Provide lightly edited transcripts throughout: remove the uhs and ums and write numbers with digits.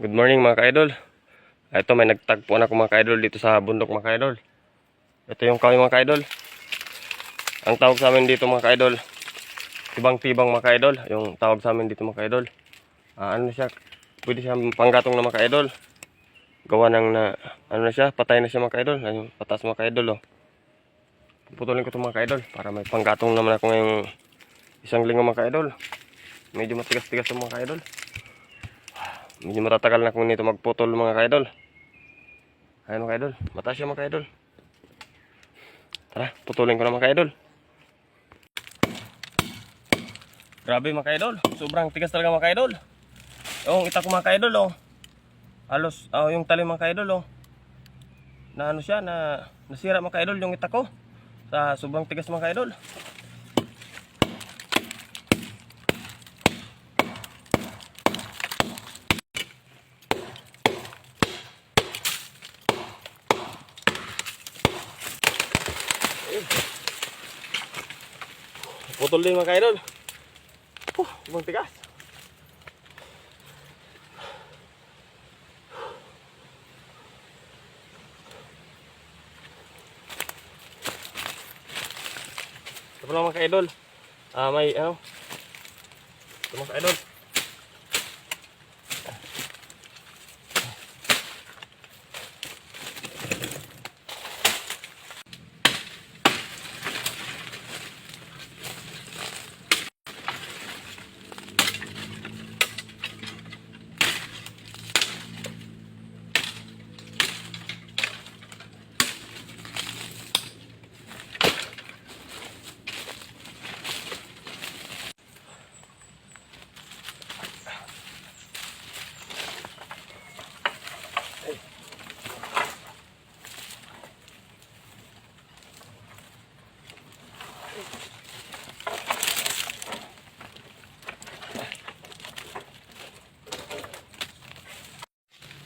Good morning mga ka-idol. Ito may nagtagpuan ako mga ka-idol dito sa bundok mga ka-idol. Ito yung kahoy mga ka-idol. Ang tawag sa amin dito mga ka-idol, tibang-tibang mga ka-idol. Yung tawag sa amin dito mga ka-idol. Ano siya? Pwede siya panggatong na mga ka-idol. Gawa ng na ano na siya, patay na siya mga ka-idol. Ayun, patas mga ka-idol oh. Putulin ko ito mga ka-idol para may panggatong naman ako ngayong isang linggo mga ka-idol. Medyo matigas-tigas ito mga ka-idol. Medyo matatagal na kung nito magputol mga ka-idol. Ayun mga ka-idol, mataas siya mga ka-idol. Tara, putulin ko na mga ka-idol. Grabe mga ka-idol, sobrang tigas talaga mga ka-idol. Yung itak ko mga ka-idol oh. Halos yung tali mga ka-idol oh. Na ano siya, na nasira mga ka-idol yung itak ko. Sa sobrang tigas mga ka-idol. Putol din mga ka-idol. Sobrang tigas. Ito pala mga ka-idol. May ano. Ito mga ka-idol.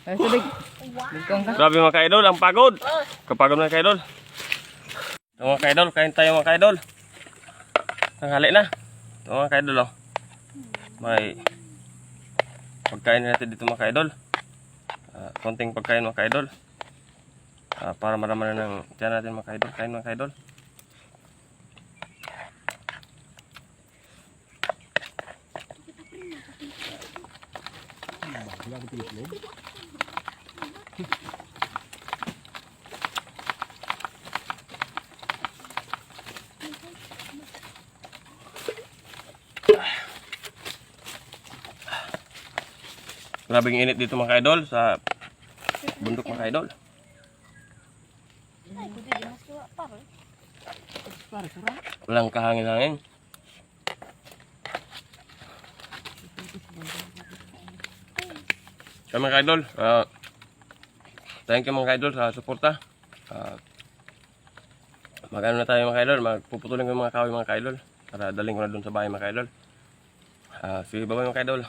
Ay, tubig. Grabe mga ka-idol, ang pagod. Kapagod mga ka-idol. Ito mga ka-idol, kain tayo mga ka-idol. Tanghali na. Ito mga ka-idol oh. May pagkain natin dito mga ka-idol. Konting pagkain mga ka-idol. Para marama na ng tiyan natin mga ka-idol. Kain mga ka-idol. Grabing init dito mga ka-idol sa bundok mga ka-idol. Walang kahangin-hangin. So mga ka-idol, thank you mga ka-idol sa suporta. Mag-ano na tayo mga ka-idol, magpuputulin ko yung mga kahoy mga ka-idol para daling ko na dun sa bahay mga ka-idol. Sige, bye-bye mga ka-idol.